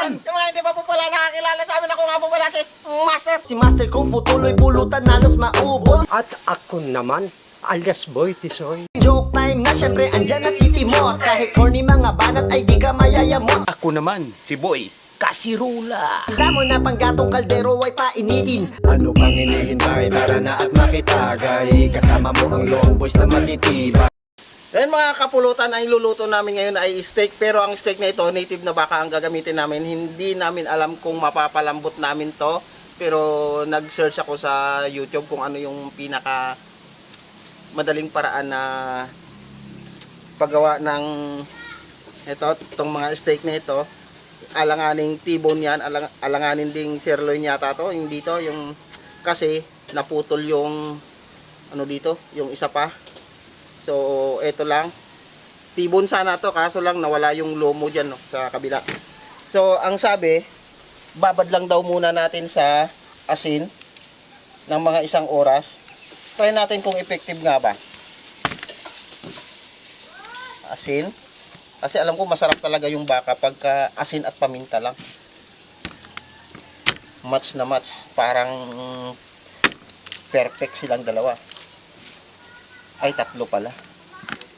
yan! Yung mga hindi pa po pala nakakilala sa amin, ako nga po pala si Master. Si Master Kung Fu tuloy pulutan halos maubos. At ako naman, alias Boy Tisoy. Joke time na syempre andyan na si Timo. At kahit corny mga banat ay di ka mayayamot. Ako naman, si Boy Kasirula. Damo na panggatong kaldero ay painitin. Ano pang hinihintay? Tara na at makitagay. Kasama mo ang long boys na matitibay. Ayan mga kapulutan, ay luluto namin ngayon ay steak. Pero ang steak na ito, native na baka ang gagamitin namin. Hindi namin alam kung mapapalambot namin to. Pero nag-search ako sa YouTube kung ano yung pinaka madaling paraan na paggawa ng itong mga steak na ito. Alanganing T-bone yan, alanganin ding sirloin yata to. Yung dito, yung kasi naputol yung ano dito, yung isa pa. So, ito lang. T-bone sana to, kaso lang nawala yung lomo dyan no, sa kabila. So, ang sabi, babad lang daw muna natin sa asin ng mga 1 oras. Try natin kung effective nga ba. Asin. Kasi alam ko masarap talaga yung baka pagka asin at paminta lang. Match na match. Parang perfect silang dalawa. Ay, 3 pala.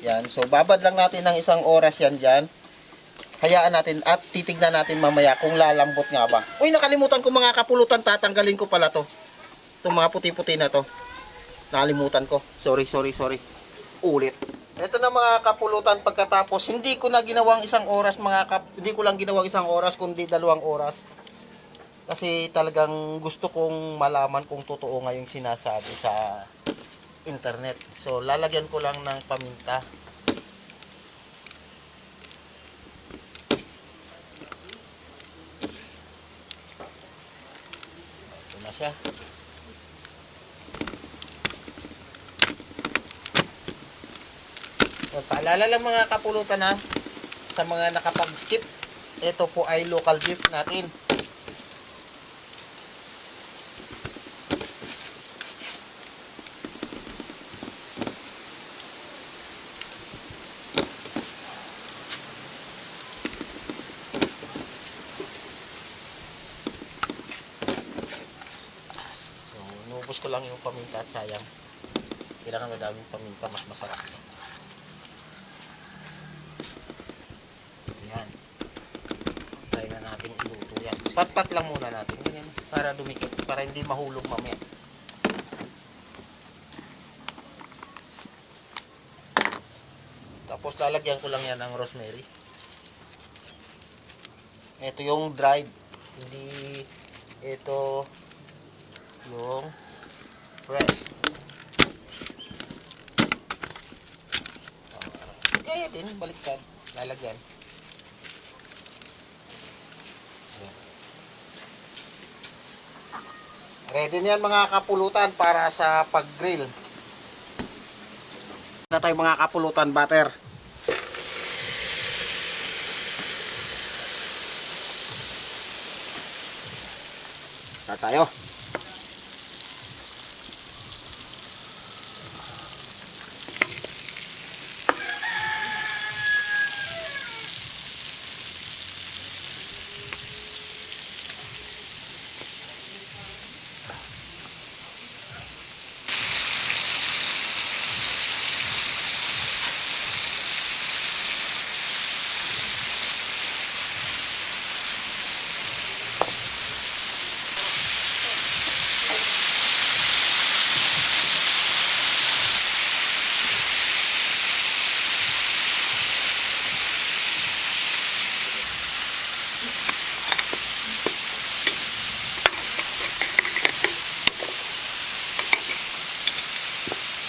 Yan. So, babad lang natin ng 1 oras yan dyan. Hayaan natin at titignan natin mamaya kung lalambot nga ba. Uy, nakalimutan ko mga kapulutan. Tatanggalin ko pala to. Itong mga puti-puti na to. Nakalimutan ko. Sorry. Ulit. Ito na mga kapulutan pagkatapos. Hindi ko na ginawang 1 oras hindi ko lang ginawang 1 oras kundi 2 oras. Kasi talagang gusto kong malaman kung totoo nga yung sinasabi sa internet. So, lalagyan ko lang ng paminta. Ito na siya. So, paalala lang mga kapulutan ha, sa mga nakapag-skip, ito po ay local beef natin. Inubos ko lang yung paminta at sayang. Kailangan madaming paminta, mas masarap. Ayan. Try na natin iluto yan. Pat-pat lang muna natin. Ganyan, para dumikit, para hindi mahulog mamaya. Tapos lalagyan ko lang yan ng rosemary. Ito yung dried. Hindi ito yung fresh. Kaya din, baliktad. Lalagyan. Ready na yan mga kapulutan para sa pag-grill. Na tayo mga kapulutan, butter. Start tayo.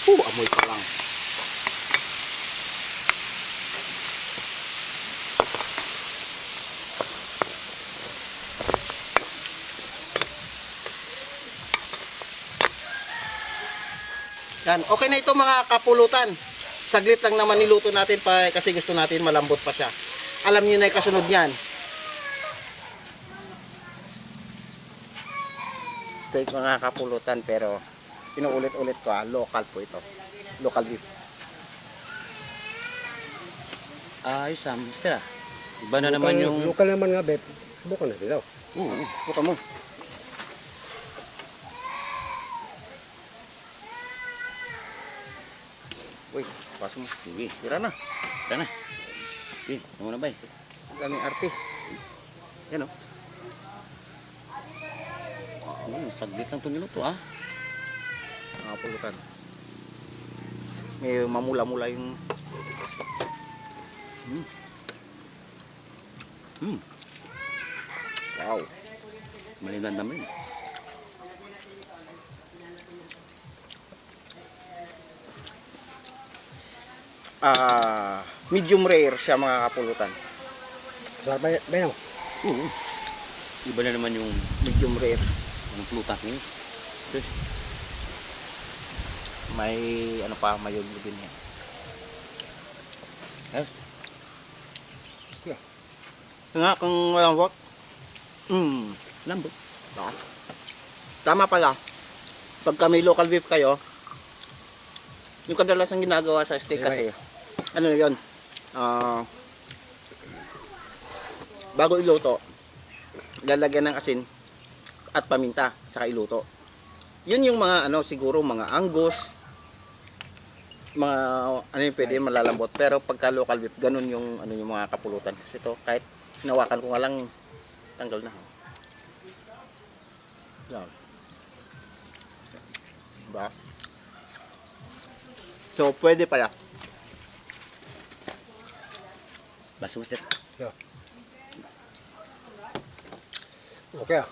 Amoy pa lang. Yan. Okay na ito mga kapulutan. Saglit lang naman niluto natin pa kasi gusto natin malambot pa siya. Alam niyo na yung kasunod niyan. Steak mga kapulutan pero inuulit-ulit ko local po ito. Local beef. Ayos mister. Iba na naman yung... Local naman nga, Bep. Subukan natin daw. Oo, buka mo. Uy, paso mo. Sige, Tira na. tara na. Sige, ano na ba eh? Ang daming arte. Yan o. Saglit lang ito niluto ah. Mga pulutan. May mamula-mula yung... Wow. Malinan naman. Medium rare siya mga kapulutan. Sarap ba yun? Oo. Iba na naman yung Medium rare. plutas niya. Just, May ano pa, mayog din yan. yes. Nga kung malambot. Lambot. Tama pala. Pagka may local beef kayo, yung kadalasang ginagawa sa steak kasi, ano yun, bago iluto, lalagyan ng asin at paminta, saka iluto. Yun yung mga ano, siguro mga angus, mga ano yung pwede malalambot. Pero pagka local beef, ganun yung ano yung mga kapulutan. Kasi ito, kahit hinawakan ko nga lang, tanggal na. Yan. Diba? So, pwede pala. Baso master. Okay ah.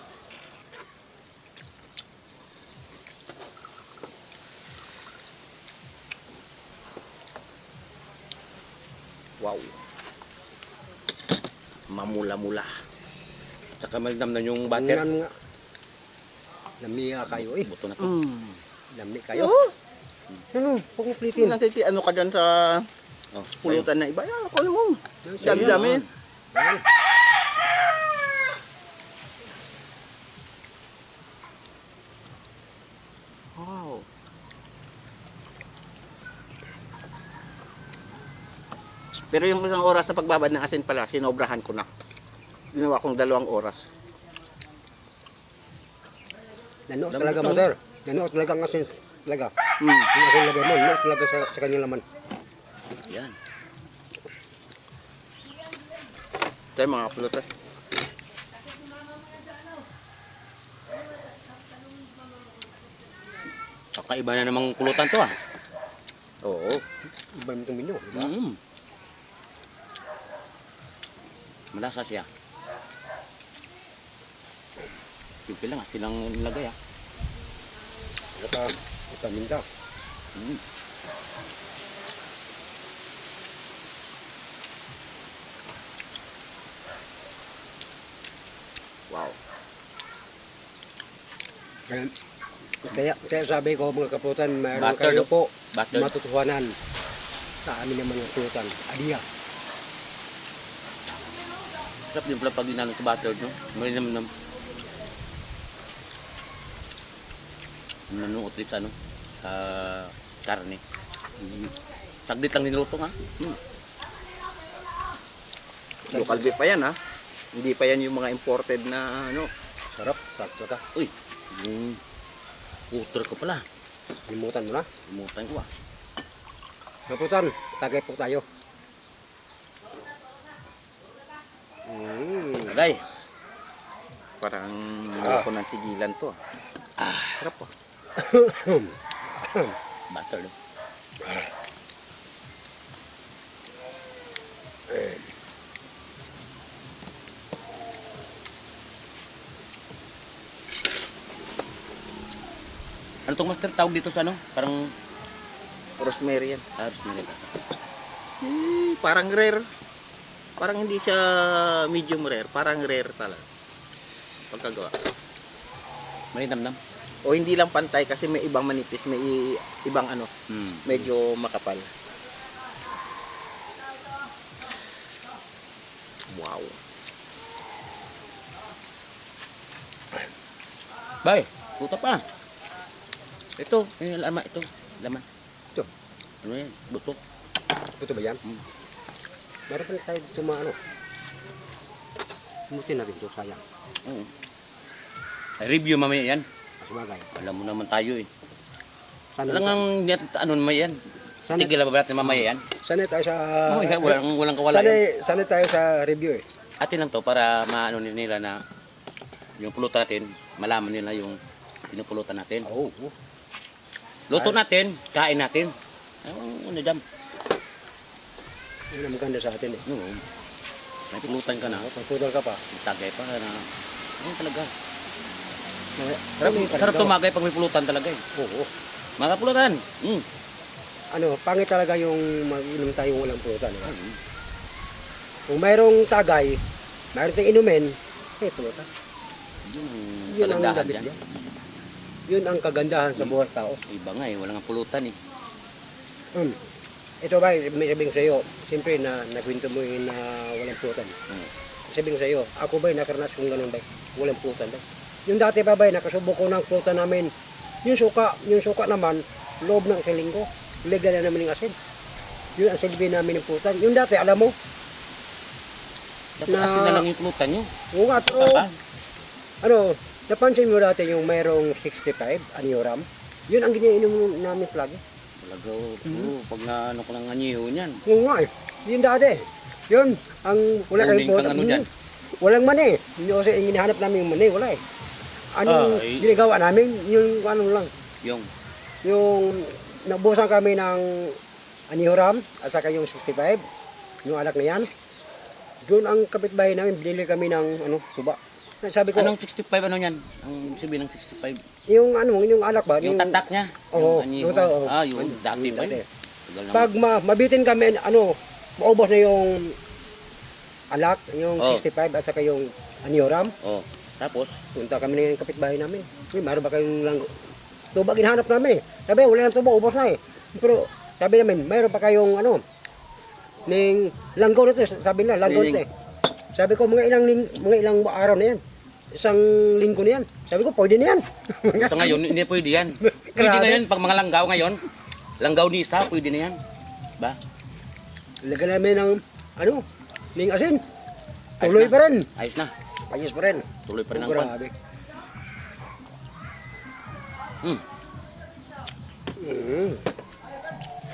Wow. Mamula-mula. At saka malinam na yung butter. Ano nga. Lami kayo eh. Buto na to. Lami kayo. Oo. Ano? Pag-uplitin. Ano ka dyan sa Oh, pulutan na iba? Yan, ako mo. Dami-dami. Wow. Pero yung isang oras na pagbabad ng asin pala, sinobrahan ko na. Ginawa kong 2 oras. Nanood talaga mo, sir. Nanood talaga ang asin. Talaga. Mm. Yung asin lagay mo, nanood talaga sa kanyang laman. yan. Ito yung mga pulutan. Kakaiba na namang pulutan to ah. Oo. Iba naman itong minyo. Diba? Malasa siya. Simple lang, asin lang nilagay ah. Ito minta. Wow. Kaya sabi ko mga kaputan, mayroon Butter, kayo no? po Butter. matutuhanan sa amin naman ng kaputan. Adiya. Sarap din pala pag dinalo sa butter, no? Malinam nam. Nanuot ulit sa ano? Sa karne. Saglit lang niluto nga. Local beef pa yan ha. Hindi pa yan yung mga imported na ano. Sarap. Sakto ka. Uy, yung puter ko pala. Limutan mo na. Limutan ko ah. Kaputan, tagay po tayo. Tagay. Parang ako ng tigilan to. Sarap po. Butter, no? Ano tong master tawag dito sa ano? Parang Rosemary yan. rosemary. Parang rare. Parang hindi siya medium rare. Parang rare talaga. Pagkagawa. Malinam-nam. O hindi lang pantay kasi may ibang manipis. May ibang ano. Medyo makapal. Wow. Bay, puta pa. Ito, yung laman, ito. Laman. Ito. Ano yan? Buto. Ito ba yan? Meron pa tayo dito mga ano. Mutin natin ito, sayang. Oo. Ay, review mamaya yan. Sabagay. Alam mo naman tayo eh. Sana, Alam nga, ano naman yan. Tigil ba natin mamaya yan? sana tayo sa... Walang kawala yan. Sana tayo sa review eh. Atin lang to para maano nila na yung pulutan natin, malaman nila yung pinupulutan natin. Oo. Luto natin, kain natin. Ano dyan? Yun ang maganda sa atin eh. Oo. May pulutan ka na. Pagpudol ka pa. Tagay pa na. Ayun talaga. Marami pa Sarap rin daw. tumagay pag may pulutan talaga eh. Oo. Mga pulutan. Ano, pangit talaga yung mag-inom tayong walang pulutan. Eh. Kung mayroong tagay, mayroong tayong inumin, pulutan. Yung Yun ang kagandahan dapat dyan. yan. Yun ang kagandahan sa buhay tao. Iba nga eh, walang pulutan eh. Ito ba, may sabihin sa iyo, siyempre na nakwento mo yun na walang pulutan. Sabihin sa iyo, ako ba nakaranas kung ganun ba, walang pulutan ba. Yung dati pa ba, nakasubok ko ng pulutan namin. Yung suka naman, loob ng isang linggo, legal na namin ng asin. Yun ang silbi namin ng pulutan. Yung dati, alam mo, Dapat asin na lang yung pulutan nyo. yung nga, pero, Tapa. ano, napansin mo dati yung mayroong 65, anioram, yun ang ginainom namin lagi. Talaga, pag na ano ko ng anyiho niyan. Oo nga eh. Yun dati. Yun, ang wala kayong Uling pang ano dyan. Walang mani. Hindi kasi yung hinahanap namin yung mani, wala eh. Anong Ay. ginagawa namin, yung ano lang. Yung Nabusan kami ng anihuram, at saka yung 65, yung alak na yan. Doon ang kapitbahay namin, binili kami ng tuba. Sabi ko, anong 65 ano yan? Ang sabihin ng 65. yung alak ba? Yung tatak niya. Oo, Yung anyiho. yung Yung dati pa dati. yun. Tagal naman. Pag mabitin kami, maubos na yung alak, yung Oh. 65 at saka yung anihuram. Oh, tapos, Punta kami ng kapitbahay namin. Mayroon ba kayong langgo? Tuba ginahanap namin eh. Sabi, wala nang tuba, ubos na eh. Pero sabi namin, mayroon pa kayong ning langgaw nito. Sabi nila, langgaw nito eh. Sabi ko, mga ilang araw na yan. Isang linggo na yan. Sabi ko, pwede na yan. ito ngayon, hindi pwede yan. Pwede Grabe. ngayon, pag mga langgaw ngayon, langgaw ni isa, pwede na yan. Ba? Lagyan namin ng, ning asin. Tuloy pa rin. Ayos na. Ayos pa rin. Tuloy pa rin ang kwan. Grabe.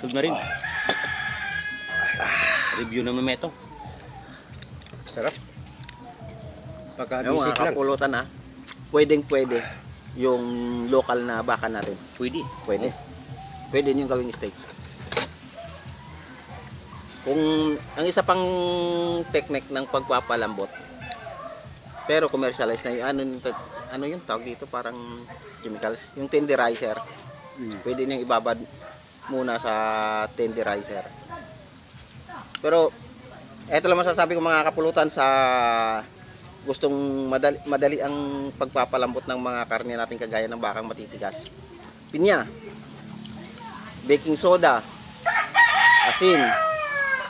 Sug na rin. Review naman ito. Sarap. Pagka Yung mga bisik lang. kapulutan pwedeng-pwede yung local na baka natin. Pwede. Pwede. Pwede yung gawing steak. Kung ang isa pang technique ng pagpapalambot, pero commercialized na yung ano yung tawag dito, parang chemicals, yung tenderizer. Pwede niyang ibabad muna sa tenderizer. Pero eto lang masasabi ko mga kapulutan sa gustong madali ang pagpapalambot ng mga karne natin kagaya ng bakang matitigas. Pinya, baking soda, asin,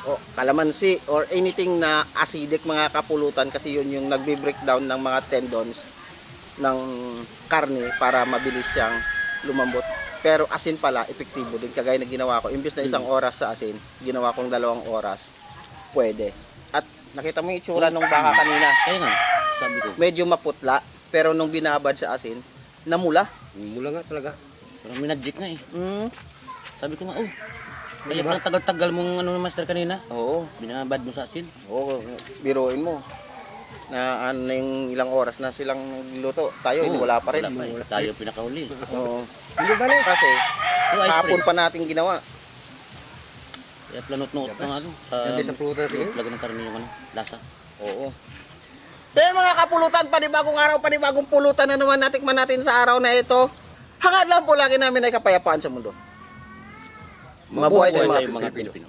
o kalamansi or anything na acidic mga kapulutan, kasi yun yung nagbe-breakdown ng mga tendons ng karne para mabilis siyang lumambot. Pero asin pala, epektibo din. Kagaya na ginawa ko, imbes na 1 oras sa asin, ginawa kong 2 oras. Pwede. At nakita mo yung itsura ng baka kanina. Kaya nga, sabi ko. Medyo maputla, pero nung binabad sa asin, namula. Mula nga talaga. Parang minadjik nga eh. Sabi ko nga, kaya pang tagal-tagal mong master kanina. Oo. Binabad mo sa asin. Oo, biruin mo. Na yung ilang oras na silang luto. Tayo, wala pa rin. Wala pa eh. Tayo pinakahuli. Oo. Hindi ba Kasi, Yung ice hapon cream. pa natin ginawa. Kaya planot-not ng sa Hindi sa pulutan natin. talaga ng karne yung lasa. Oo. Pero mga kapulutan, panibagong araw, panibagong pulutan na naman natikman natin sa araw na ito. Hangad lang po lagi namin ay kapayapaan sa mundo. Mabuhay tayo mga mga Pilipino.